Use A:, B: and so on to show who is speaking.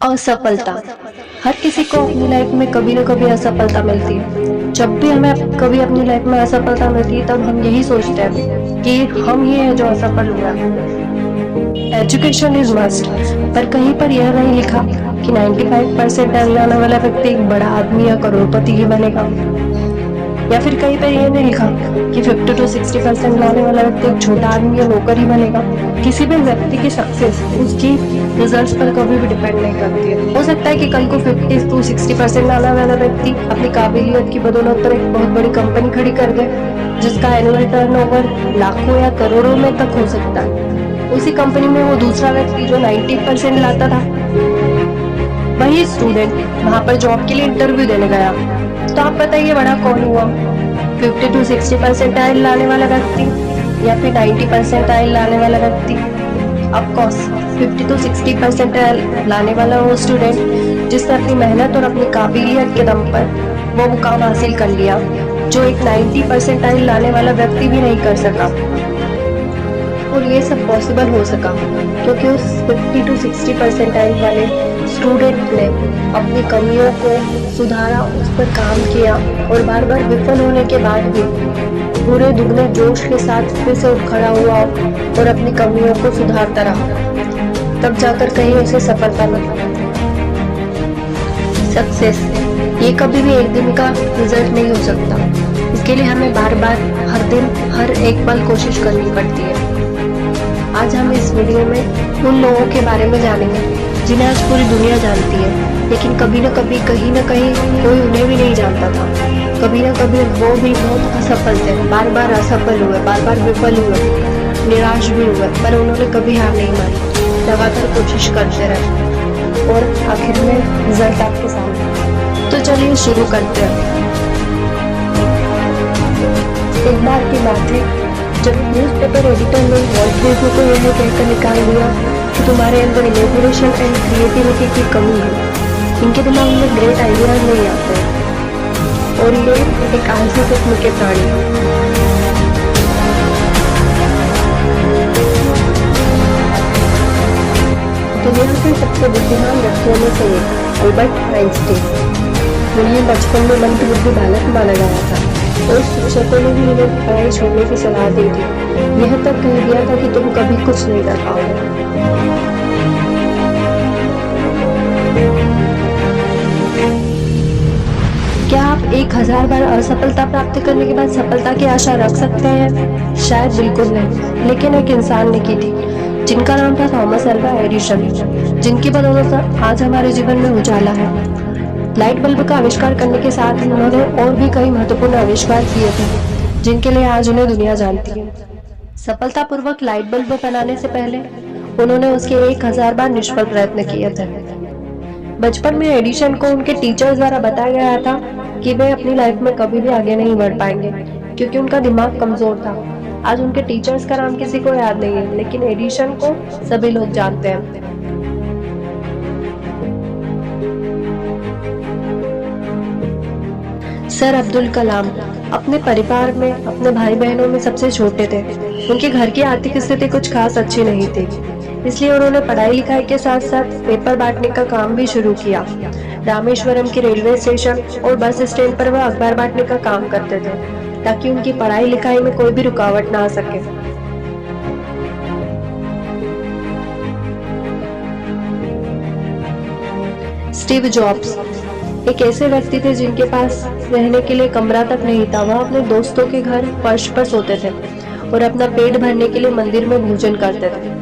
A: असफलता। हर किसी को अपनी लाइफ में कभी ना कभी असफलता मिलती है। जब भी हमें कभी अपनी लाइफ में असफलता मिलती है तब हम यही सोचते हैं कि हम ही है जो असफल हुआ। एजुकेशन इज मस्ट, पर कहीं पर यह नहीं लिखा कि 95% लाने वाला व्यक्ति एक बड़ा आदमी या करोड़पति ही बनेगा, या फिर कहीं पर यह नहीं लिखा कि 50 to 60% लाने वाला व्यक्ति एक छोटा आदमी या नौकर ही बनेगा। किसी भी व्यक्ति की सक्सेस उसकी रिजल्ट्स पर कभी भी डिपेंड नहीं करती है। हो सकता है कि कल को 50 to 60% लाने वाला व्यक्ति अपनी काबिलियत की बदौलत पर एक बहुत बड़ी कंपनी खड़ी कर दे, जिसका एनुअल टर्नओवर लाखों या करोड़ों में तक हो सकता है। उसी कंपनी में वो दूसरा व्यक्ति जो 90% लाता था, वही स्टूडेंट वहां पर जॉब के लिए इंटरव्यू देने गया, तो आप बताइए बड़ा कौन हुआ? 50 to 60% लाने वाला व्यक्ति या फिर 90% लाने वाला व्यक्ति? ऑफकोर्स 50 to 60% लाने वाला वो स्टूडेंट जिसने अपनी मेहनत और अपनी काबिलियत के दम पर वो मुकाम हासिल कर लिया, जो एक 90% लाने वाला व्यक्ति भी नहीं कर सका। और ये सब पॉसिबल हो सका क्योंकि उस 50 to 60% वाले स्टूडेंट ने अपनी कमियों को सुधारा, उस पर काम किया और बार बार विफल होने के बाद भी पूरे दुगने जोश के साथ फिर से उठ खड़ा हुआ और अपनी कमियों को सुधारता रहा, तब जाकर कहीं उसे सफलता मिली। सक्सेस ये कभी भी एक दिन का रिजल्ट नहीं हो सकता, इसके लिए हमें बार बार हर दिन हर एक पल कोशिश करनी पड़ती है। आज हम इस वीडियो में उन लोगों के बारे में जानेंगे जिन्हें आज पूरी दुनिया जानती है, लेकिन कभी न कभी कहीं न कहीं कोई उन्हें भी नहीं जानता था। कभी न कभी वो भी बहुत असफल थे, बार बार असफल हुए, बार बार विफल हुए, निराश भी हुए, पर उन्होंने कभी हार नहीं मानी, लगातार कोशिश करते रहे और आखिर में रिजल्ट आपके सामने। तो चलिए शुरू करते हैं। एक बार की बात है जब न्यूज़पेपर एडिटर ने वॉल्ट डिज्नी को यह कहकर निकाल दिया कि तुम्हारे अंदर इमेजिनेशन एंड क्रिएटिविटी की कमी है, इनके दिमाग में ग्रेट आइडियाज नहीं आते हैं और ये एक आलसी किस्म के प्राणी हैं। दुनिया के सबसे बुद्धिमान व्यक्तियों में से एक अल्बर्ट आइंस्टीन। उन्हें बचपन में मंदबुद्धि बालक माना गया था और शिक्षकों ने भी उन्हें पढ़ाई छोड़ने की सलाह दी थी, यह तक कह दिया था कि तुम कभी कुछ नहीं कर पाओगे। क्या आप 1000 बार असफलता प्राप्त करने के बाद सफलता की आशा रख सकते हैं? शायद बिल्कुल नहीं, लेकिन एक इंसान ने की थी जिनका नाम था थॉमस अल्वा एडिसन, जिनकी बदौलत आज हमारे जीवन में उजाला है। लाइट बल्ब का आविष्कार करने के साथ ही उन्होंने और भी कई महत्वपूर्ण आविष्कार किए थे जिनके लिए आज उन्हें दुनिया जानती है। सफलतापूर्वक लाइट बल्ब बनाने से पहले उन्होंने उसके 1000 बार निष्फल प्रयत्न किए थे। बचपन में एडिसन को उनके टीचर्स द्वारा बताया गया था कि वे अपनी लाइफ में कभी भी आगे नहीं बढ़ पाएंगे क्योंकि उनका दिमाग कमजोर था। आज उनके टीचर्स का नाम किसी को याद नहीं है, लेकिन एडिसन को सभी लोग जानते हैं। सर अब्दुल कलाम अपने परिवार में अपने भाई बहनों में सबसे छोटे थे। उनके घर की आर्थिक स्थिति कुछ खास अच्छी नहीं थी, इसलिए उन्होंने पढ़ाई लिखाई के साथ साथ पेपर बांटने का काम भी शुरू किया। रामेश्वरम के रेलवे स्टेशन और बस स्टैंड पर वह अखबार बांटने का काम करते थे ताकि उनकी पढ़ाई लिखाई में कोई भी रुकावट ना आ सके। स्टीव जॉब्स एक ऐसे व्यक्ति थे जिनके पास रहने के लिए कमरा तक नहीं था। वह अपने दोस्तों के घर फर्श पर सोते थे और अपना पेट भरने के लिए मंदिर में भोजन करते थे।